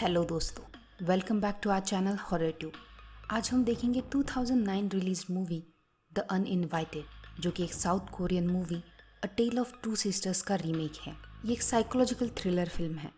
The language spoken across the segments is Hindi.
हेलो दोस्तों, welcome back to our channel Horror Tube. आज हम देखेंगे 2009 रिलीज मूवी द अनइनवाइटेड, जो कि एक South Korean movie A Tale of Two Sisters का रीमेक है। ये एक साइकोलॉजिकल थ्रिलर फिल्म है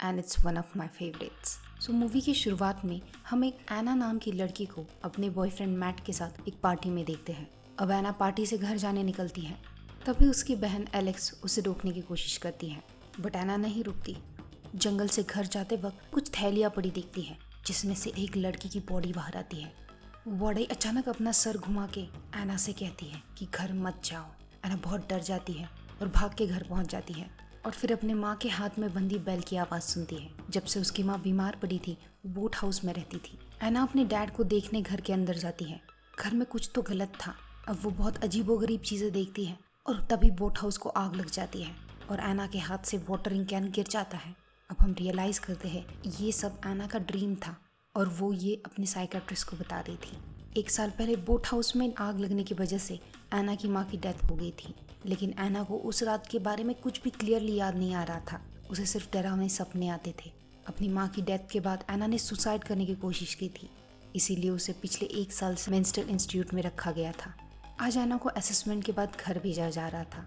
and it's one of my favourites. So movie की शुरुआत में हम एक एना नाम की लड़की को अपने बॉयफ्रेंड मैट के साथ एक पार्टी में देखते हैं। अब एना पार्टी से घर जाने निकलती है, तभी उसकी बहन एलेक्स उसे रोकने की कोशिश करती है, बट एना नहीं रुकती। जंगल से घर जाते वक्त कुछ थैलियां पड़ी दिखती हैं, जिसमें से एक लड़की की बॉडी बाहर आती है। वो बॉडी अचानक अपना सर घुमा के एना से कहती है कि घर मत जाओ। एना बहुत डर जाती है और भाग के घर पहुंच जाती है और फिर अपने माँ के हाथ में बंधी बेल की आवाज़ सुनती है। जब से उसकी माँ बीमार पड़ी थी, वो बोट हाउस में रहती थी। एना अपने डैड को देखने घर के अंदर जाती है। घर में कुछ तो गलत था। अब वो बहुत अजीबोगरीब चीज़ें देखती है और तभी बोट हाउस को आग लग जाती है और एना के हाथ से वाटरिंग कैन गिर जाता है। अब हम रियलाइज करते हैं ये सब एना का ड्रीम था और वो ये अपने साइकेट्रिस्ट को बता रही थी। 1 साल पहले बोट हाउस में आग लगने की वजह से एना की माँ की डेथ हो गई थी, लेकिन एना को उस रात के बारे में कुछ भी क्लियरली याद नहीं आ रहा था। उसे सिर्फ डरावने सपने आते थे। अपनी माँ की डेथ के बाद एना ने सुसाइड करने की कोशिश की थी, इसीलिए उसे पिछले 1 साल से मेंटल इंस्टीट्यूट में रखा गया था। आज एना को असेसमेंट के बाद घर भेजा जा रहा था।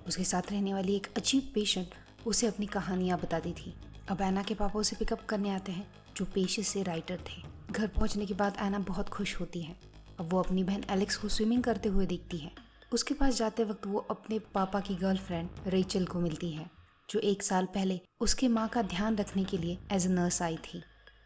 उसके साथ रहने वाली एक अजीब पेशेंट उसे अपनी कहानियाँ बताती थी। अब एना के पापा उसे पिकअप करने आते हैं, जो पेशे से राइटर थे। घर पहुंचने के बाद एना बहुत खुश होती है। अब वो अपनी बहन एलेक्स को स्विमिंग करते हुए देखती है। उसके पास जाते वक्त वो अपने पापा की गर्लफ्रेंड रेचल को मिलती है, जो 1 साल पहले उसके माँ का ध्यान रखने के लिए एज अ नर्स आई थी।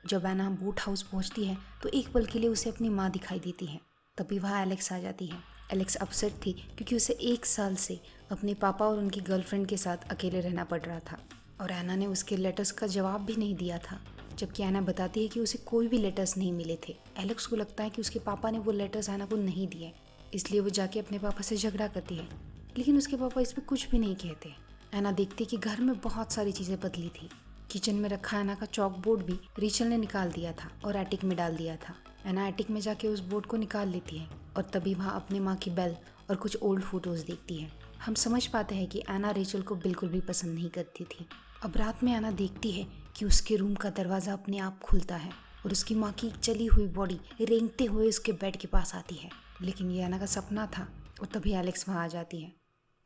जब एना बोट हाउस पहुंचती है तो एक पल के लिए उसे अपनी माँ दिखाई देती है। तभी वहाँ एलेक्स आ जाती है। एलेक्स अपसेट थी क्योंकि उसे 1 साल से अपने पापा और उनकी गर्लफ्रेंड के साथ अकेले रहना पड़ रहा था और एना ने उसके लेटर्स का जवाब भी नहीं दिया था, जबकि एना बताती है कि उसे कोई भी लेटर्स नहीं मिले थे। एलेक्स को लगता है कि उसके पापा ने वो लेटर्स एना को नहीं दिए, इसलिए वो जाके अपने पापा से झगड़ा करती है, लेकिन उसके पापा इस पर कुछ भी नहीं कहते। एना देखती कि घर में बहुत सारी चीज़ें बदली थी। किचन में रखा एना का चॉक बोर्ड भी रेचल ने निकाल दिया था और एटिक में डाल दिया था। एना एटिक में जाके उस बोर्ड को निकाल लेती है और तभी वहाँ अपने माँ की बेल और कुछ ओल्ड फोटोज देखती है। हम समझ पाते हैं कि एना रेचल को बिल्कुल भी पसंद नहीं करती थी। अब रात में एना देखती है कि उसके रूम का दरवाज़ा अपने आप खुलता है और उसकी माँ की जली हुई बॉडी रेंगते हुए उसके बेड के पास आती है, लेकिन ये एना का सपना था। और तभी एलेक्स वहाँ आ जाती है।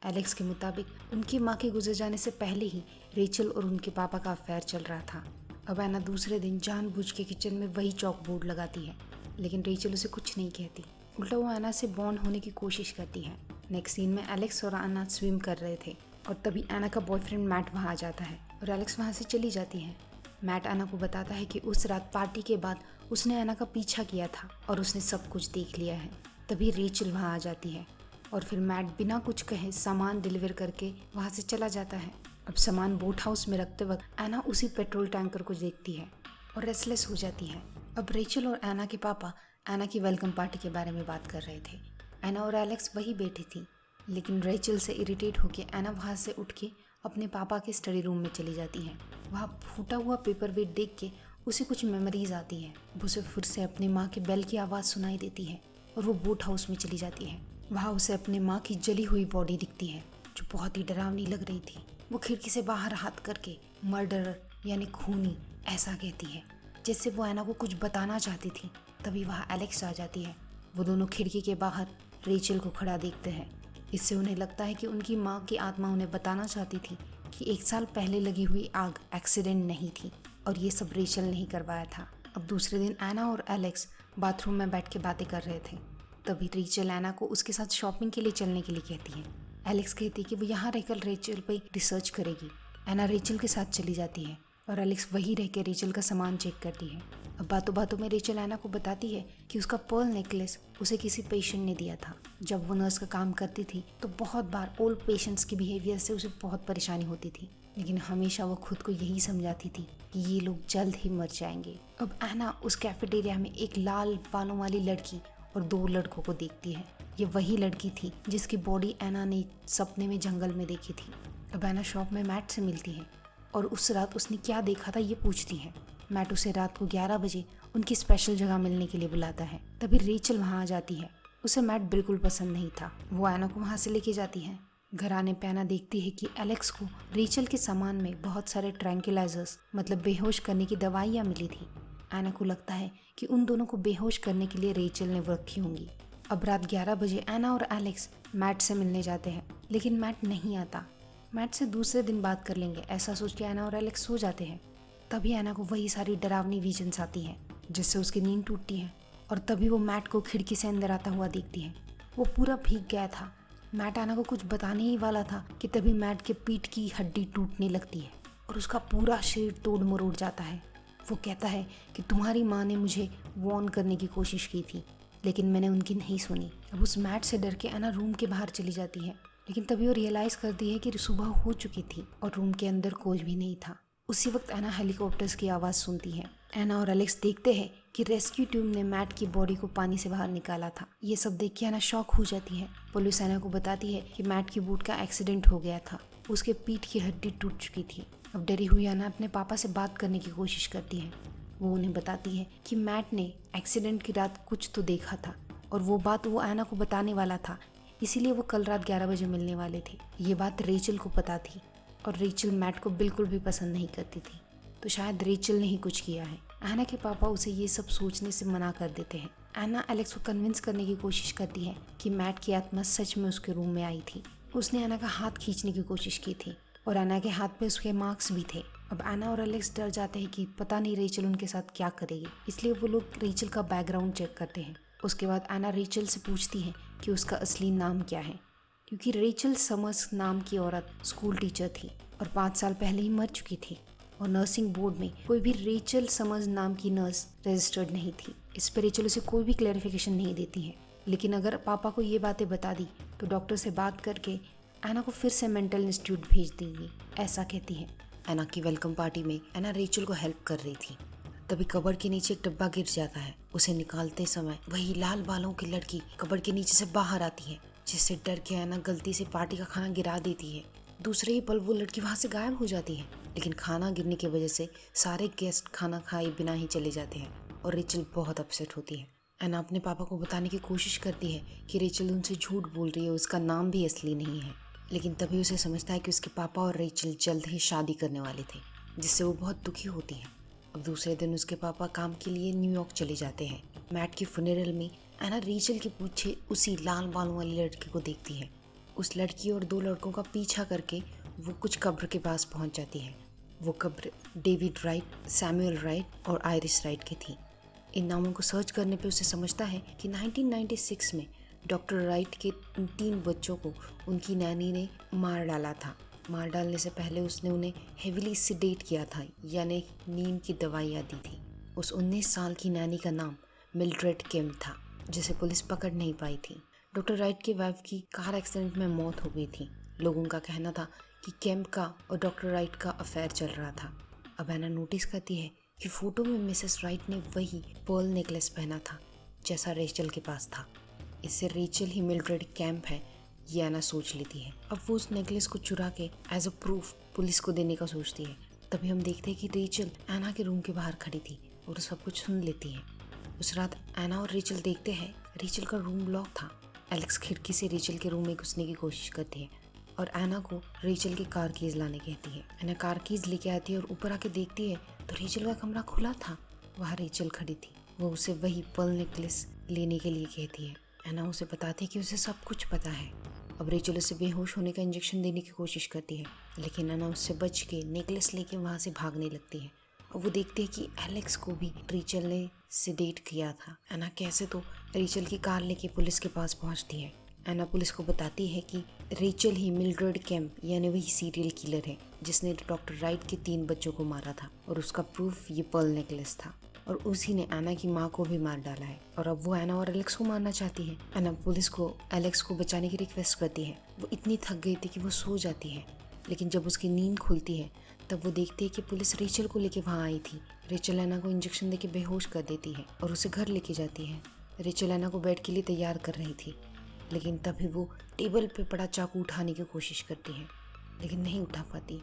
एलेक्स के मुताबिक उनकी माँ के गुजर जाने से पहले ही रेचल और उनके पापा का अफेयर चल रहा था। अब एना दूसरे दिन जानबूझ के किचन में वही चॉक बोर्ड लगाती है, लेकिन रेचल उसे कुछ नहीं कहती। उल्टा वो एना से बॉन्ड होने की कोशिश करती है। नेक्स्ट सीन में एलेक्स और एना स्विम कर रहे थे और तभी एना का बॉयफ्रेंड मैट वहाँ आ जाता है और एलेक्स वहाँ से चली जाती है। मैट एना को बताता है कि उस रात पार्टी के बाद उसने एना का पीछा किया था और उसने सब कुछ देख लिया है। तभी रेचल वहाँ आ जाती है और फिर मैट बिना कुछ कहे सामान डिलीवर करके वहाँ से चला जाता है। अब सामान बोट हाउस में रखते वक्त एना उसी पेट्रोल टैंकर को देखती है और रेस्टलेस हो जाती है। अब रेचल और एना के पापा एना की वेलकम पार्टी के बारे में बात कर रहे थे। एना और एलेक्स वही बैठी थी, लेकिन रेचल से इरिटेट होकर एना वहाँ से उठ के अपने पापा के स्टडी रूम में चली जाती है। वहाँ फूटा हुआ पेपर वेट देख के उसे कुछ मेमोरीज आती हैं। उसे फिर से अपनी माँ की बेल की आवाज़ सुनाई देती है और वो बोट हाउस में चली जाती है। वहाँ उसे अपनी माँ की जली हुई बॉडी दिखती है, जो बहुत ही डरावनी लग रही थी। वो खिड़की से बाहर हाथ करके मर्डरर यानी खूनी ऐसा कहती है, जैसे वो एना को कुछ बताना चाहती थी। तभी वहाँ एलेक्स आ जाती है। वो दोनों खिड़की के बाहर रेचल को खड़ा देखते हैं। इससे उन्हें लगता है कि उनकी माँ की आत्मा उन्हें बताना चाहती थी कि 1 साल पहले लगी हुई आग एक्सीडेंट नहीं थी और ये सब रेचल ने ही करवाया था। अब दूसरे दिन एना और एलेक्स बाथरूम में बैठ के बातें कर रहे थे। तभी रेचल एना को उसके साथ शॉपिंग के लिए चलने के लिए कहती है। एलेक्स कहती है कि वो यहाँ रहकर रेचल पे रिसर्च करेगी। एना रेचल के साथ चली जाती है और एलेक्स वहीं रह के रेचल का सामान चेक करती है। अब बातों बातों में रेचल एना को बताती है कि उसका पर्ल नेकलेस उसे किसी पेशेंट ने दिया था। जब वो नर्स का काम करती थी तो बहुत बार ओल्ड पेशेंट्स के बिहेवियर से उसे बहुत परेशानी होती थी, लेकिन हमेशा वो खुद को यही समझाती थी कि ये लोग जल्द ही मर जाएंगे। अब एना उस कैफेटेरिया में एक लाल बालों वाली लड़की और 2 लड़कों को देखती है। ये वही लड़की थी जिसकी बॉडी एना ने सपने में जंगल में देखी थी। अब एना शॉप में मैट से मिलती है और उस रात उसने क्या देखा था ये पूछती है। मैट उसे रात को 11 बजे उनकी स्पेशल जगह मिलने के लिए बुलाता है। तभी रेचल वहाँ आ जाती है। उसे मैट बिल्कुल पसंद नहीं था। वो एना को वहाँ से लेके जाती है घर आने पे एना देखती है कि एलेक्स को रेचल के सामान में बहुत सारे ट्रैंक्विलाइजर्स मतलब बेहोश करने की दवाइयाँ मिली थी। एना को लगता है कि उन दोनों को बेहोश करने के लिए रेचल ने वो रखी होंगी। अब रात 11 बजे एना और एलेक्स मैट से मिलने जाते हैं, लेकिन मैट नहीं आता। मैट से दूसरे दिन बात कर लेंगे ऐसा सोच के एना और एलेक्स सो जाते हैं। तभी एना को वही सारी डरावनी विजन्स आती हैं जिससे उसकी नींद टूटती है और तभी वो मैट को खिड़की से अंदर आता हुआ देखती है। वो पूरा भीग गया था। मैट एना को कुछ बताने ही वाला था कि तभी मैट के पीठ की हड्डी टूटने लगती है और उसका पूरा शरीर तोड़ मरोड़ जाता है। वो कहता है कि तुम्हारी माँ ने मुझे वॉर्न करने की कोशिश की थी, लेकिन मैंने उनकी नहीं सुनी। अब उस मैट से डर के एना रूम के बाहर चली जाती है, लेकिन तभी वो रियलाइज़ करती है कि सुबह हो चुकी थी और रूम के अंदर कोई भी नहीं था। उसी वक्त एना हेलीकॉप्टर्स की आवाज़ सुनती है। एना और एलेक्स देखते हैं कि रेस्क्यू टीम ने मैट की बॉडी को पानी से बाहर निकाला था। ये सब देख के एना शॉक हो जाती है। पुलिस एना को बताती है कि मैट की बोट का एक्सीडेंट हो गया था, उसके पीठ की हड्डी टूट चुकी थी। अब डरी हुई एना अपने पापा से बात करने की कोशिश करती है। वो उन्हें बताती है कि मैट ने एक्सीडेंट की रात कुछ तो देखा था और वो बात वो एना को बताने वाला था, इसीलिए वो कल रात 11 बजे मिलने वाले थे। ये बात रेचल को पता थी और रेचल मैट को बिल्कुल भी पसंद नहीं करती थी, तो शायद रेचल ने ही कुछ किया है। एना के पापा उसे ये सब सोचने से मना कर देते हैं। एना एलेक्स को कन्विंस करने की कोशिश करती है कि मैट की आत्मा सच में उसके रूम में आई थी। उसने एना का हाथ खींचने की कोशिश की थी और एना के हाथ पे उसके मार्क्स भी थे। अब एना और एलेक्स डर जाते हैं कि पता नहीं रेचल उनके साथ क्या करेगी, इसलिए वो लोग रेचल का बैकग्राउंड चेक करते हैं। उसके बाद एना रेचल से पूछती है कि उसका असली नाम क्या है, क्योंकि रेचल समर्स नाम की औरत स्कूल टीचर थी और 5 साल पहले ही मर चुकी थी और नर्सिंग बोर्ड में कोई भी रेचल समर्स नाम की नर्स रजिस्टर्ड नहीं थी। इस पर रेचल उसे कोई भी क्लैरिफिकेशन नहीं देती है, लेकिन अगर पापा को ये बातें बता दी तो डॉक्टर से बात करके एना को फिर से मेंटल इंस्टीट्यूट भेज देंगी, ऐसा कहती है। एना की वेलकम पार्टी में एना रेचल को हेल्प कर रही थी, तभी कबर्ड के नीचे एक डब्बा गिर जाता है। उसे निकालते समय वही लाल बालों की लड़की कबर्ड के नीचे से बाहर आती है, जिससे डर के एना गलती से पार्टी का खाना गिरा देती है। दूसरे ही पल वो लड़की वहाँ से गायब हो जाती है, लेकिन खाना गिरने की वजह से सारे गेस्ट खाना खाए बिना ही चले जाते हैं और रेचल बहुत अपसेट होती है। एना अपने पापा को बताने की कोशिश करती है कि रेचल उनसे झूठ बोल रही है, उसका नाम भी असली नहीं है, लेकिन तभी उसे समझता है कि उसके पापा और रेचल जल्द ही शादी करने वाले थे, जिससे वो बहुत दुखी होती है। अब दूसरे दिन उसके पापा काम के लिए न्यूयॉर्क चले जाते हैं। मैट की फुनेरल में एना रेचल के पीछे उसी लाल बालों वाली लड़की को देखती है। उस लड़की और 2 लड़कों का पीछा करके वो कुछ कब्र के पास पहुंच जाती है। वो कब्र डेविड राइट, सैमुअल राइट और आयरिस राइट की थी। इन नामों को सर्च करने पे उसे समझता है कि 1996 में डॉक्टर राइट के 3 बच्चों को उनकी नैनी ने मार डाला था। मार डालने से पहले उसने उन्हें हेविली सिडेट किया था, यानी नींद की दवाइयाँ दी थी। उस 19 साल की नैनी का नाम मिल्ड्रेड केम था, जिसे पुलिस पकड़ नहीं पाई थी। डॉक्टर राइट की वाइफ की कार एक्सीडेंट में मौत हो गई थी। लोगों का कहना था कि केम का और डॉक्टर राइट का अफेयर चल रहा था। अब एना नोटिस करती है कि फोटो में मिसेस राइट ने वही पर्ल नेकलेस पहना था जैसा रेचल के पास था। इससे रेचल ही मिल्ड्रेड कैम्प है, ये एना सोच लेती है। अब वो उस नेकलेस को चुरा के एज अ प्रूफ पुलिस को देने का सोचती है। तभी हम देखते हैं कि रेचल एना के रूम के बाहर खड़ी थी और सब कुछ सुन लेती है। उस रात एना और रेचल देखते हैं रेचल का रूम लॉक था। एलेक्स खिड़की से रेचल के रूम में घुसने की कोशिश करती है और एना को रेचल की कार कीज लाने कहती है। एना कार कीज लेके आती है और ऊपर आके देखती है तो रेचल का कमरा खुला था। वहाँ रेचल खड़ी थी। वो उसे वही पर्ल नेकलेस लेने के लिए कहती है। एना उसे बताती है कि उसे सब कुछ पता है। अब रेचल उसे बेहोश होने का इंजेक्शन देने की कोशिश करती है, लेकिन एना उससे बच के नेकलेस लेके वहाँ से भागने लगती है। और वो देखती है कि एलेक्स को भी रेचल ने सिडेट किया था। एना कैसे तो रेचल की कार लेके पुलिस के पास पहुँचती है। एना पुलिस को बताती है कि रेचल ही मिल्ड्रेड कैम्प यानी वही सीरियल किलर है जिसने डॉक्टर राइट के 3 बच्चों को मारा था और उसका प्रूफ ये पर्ल नेकलेस था और उसी ने एना की माँ को भी मार डाला है और अब वो एना और एलेक्स को मारना चाहती है। एना पुलिस को एलेक्स को बचाने की रिक्वेस्ट करती है। वो इतनी थक गई थी कि वो सो जाती है, लेकिन जब उसकी नींद खुलती है तब वो देखती है कि पुलिस रेचल को लेके वहाँ आई थी। रेचल एना को इंजेक्शन देके बेहोश कर देती है और उसे घर लेके जाती है। रेचल एना को बेड के लिए तैयार कर रही थी, लेकिन तभी वो टेबल पे पड़ा चाकू उठाने की कोशिश करती है, लेकिन नहीं उठा पाती।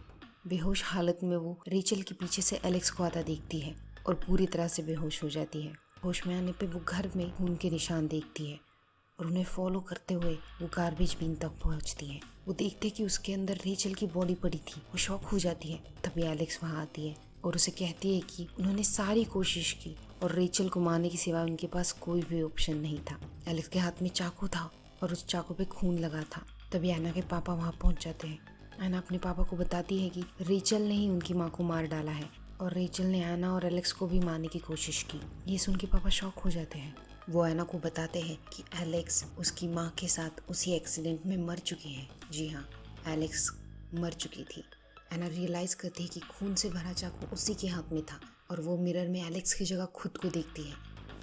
बेहोश हालत में वो रेचल के पीछे से एलेक्स को आता देखती है और पूरी तरह से बेहोश हो जाती है। होश में आने पे वो घर में खून के निशान देखती है और उन्हें फॉलो करते हुए वो गार्बेज बिन तक पहुंचती है। वो देखते कि उसके अंदर रेचल की बॉडी पड़ी थी। वो शॉक हो जाती है। तभी एलेक्स वहाँ आती है और उसे कहती है कि उन्होंने सारी कोशिश की और रेचल को मारने के सिवा उनके पास कोई भी ऑप्शन नहीं था। एलेक्स के हाथ में चाकू था और उस चाकू पे खून लगा था। तभी एना के पापा वहाँ पहुँच जाते हैं। एना अपने पापा को बताती है कि रेचल ने ही उनकी माँ को मार डाला है और रेचल ने एना और एलेक्स को भी मारने की कोशिश की। ये सुन के पापा शॉक हो जाते हैं। वो एना को बताते हैं कि एलेक्स उसकी माँ के साथ उसी एक्सीडेंट में मर चुकी है। जी हाँ, एलेक्स मर चुकी थी। एना रियलाइज करती है कि खून से भरा चाकू उसी के हाथ में था और वो मिरर में एलेक्स की जगह खुद को देखती है।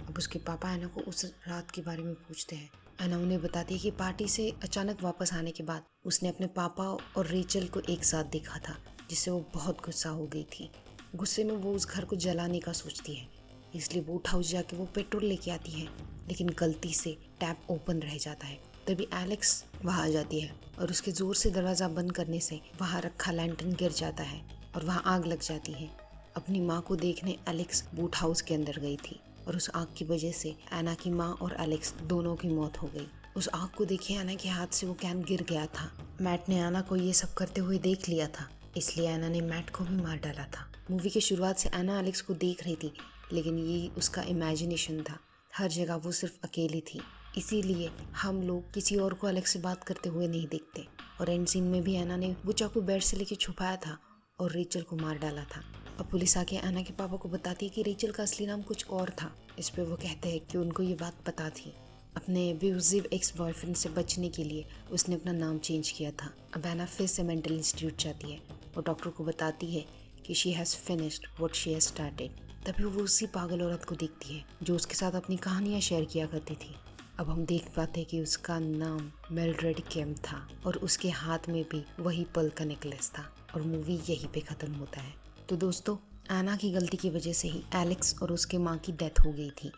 अब उसके पापा एना को उस रात के बारे में पूछते हैं। एना उन्हें बताती है कि पार्टी से अचानक वापस आने के बाद उसने अपने पापा और रेचल को एक साथ देखा था, जिससे वो बहुत गुस्सा हो गई थी। गुस्से में वो उस घर को जलाने का सोचती है, इसलिए बोट हाउस जाके वो पेट्रोल लेके आती है, लेकिन गलती से टैप ओपन रह जाता है। तभी एलेक्स वहाँ आ जाती है और उसके जोर से दरवाज़ा बंद करने से वहाँ रखा लैंटर्न गिर जाता है और वहाँ आग लग जाती है। अपनी माँ को देखने एलेक्स बोट हाउस के अंदर गई थी और उस आग की वजह से एना की माँ और एलेक्स दोनों की मौत हो गई। उस आग को देखे एना के हाथ से वो कैन गिर गया था। मैट ने एना को ये सब करते हुए देख लिया था, इसलिए एना ने मैट को भी मार डाला था। मूवी की शुरुआत से एना एलेक्स को देख रही थी, लेकिन ये उसका इमेजिनेशन था। हर जगह वो सिर्फ अकेली थी, इसीलिए हम लोग किसी और को एलेक्स से बात करते हुए नहीं देखते। और एंड सीन में भी एना ने वो चाकू बेड से लेके छुपाया था और रेचल को मार डाला था। अब पुलिस आके एना के पापा को बताती है कि रेचल का असली नाम कुछ और था। इस पे वो कहते हैं कि उनको ये बात पता थी। अपने अब्यूजिव एक्स बॉयफ्रेंड से बचने के लिए उसने अपना नाम चेंज किया था। अब एना फिर से मेंटल इंस्टीट्यूट जाती है। वो डॉक्टर को बताती है कि she has finished what she has started. तभी वो उसी पागल औरत को देखती है जो उसके साथ अपनी कहानियाँ शेयर किया करती थी। अब हम देख पाते हैं कि उसका नाम मिल्ड्रेड केम था और उसके हाथ में भी वही पर्ल का नेकलेस था। और मूवी यहीं पे ख़त्म होता है। तो दोस्तों, एना की गलती की वजह से ही एलेक्स और उसके माँ की डेथ हो गई थी,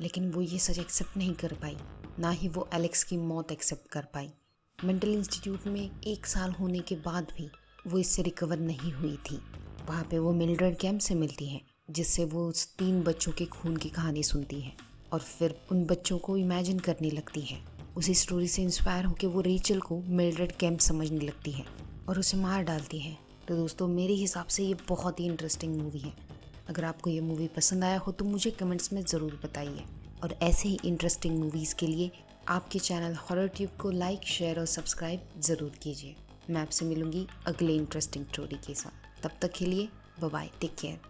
लेकिन वो ये सच एक्सेप्ट नहीं कर पाई, ना ही वो एलेक्स की मौत एक्सेप्ट कर पाई। मेंटल इंस्टीट्यूट में 1 साल होने के बाद भी वो इससे रिकवर नहीं हुई थी। वहाँ पे वो मिल्ड्रेड केम से मिलती है, जिससे वो उस 3 बच्चों के खून की कहानी सुनती है और फिर उन बच्चों को इमेजिन करने लगती है। उसी स्टोरी से इंस्पायर होकर वो रेचल को मिल्ड्रेड केम समझने लगती है और उसे मार डालती है। तो दोस्तों, मेरे हिसाब से ये बहुत ही इंटरेस्टिंग मूवी है। अगर आपको ये मूवी पसंद आया हो तो मुझे कमेंट्स में ज़रूर बताइए। और ऐसे ही इंटरेस्टिंग मूवीज़ के लिए आपके चैनल हॉरर ट्यूब को लाइक, शेयर और सब्सक्राइब ज़रूर कीजिए। मैं आपसे मिलूंगी अगले इंटरेस्टिंग स्टोरी के साथ। तब तक के लिए बाय बाय, टेक केयर।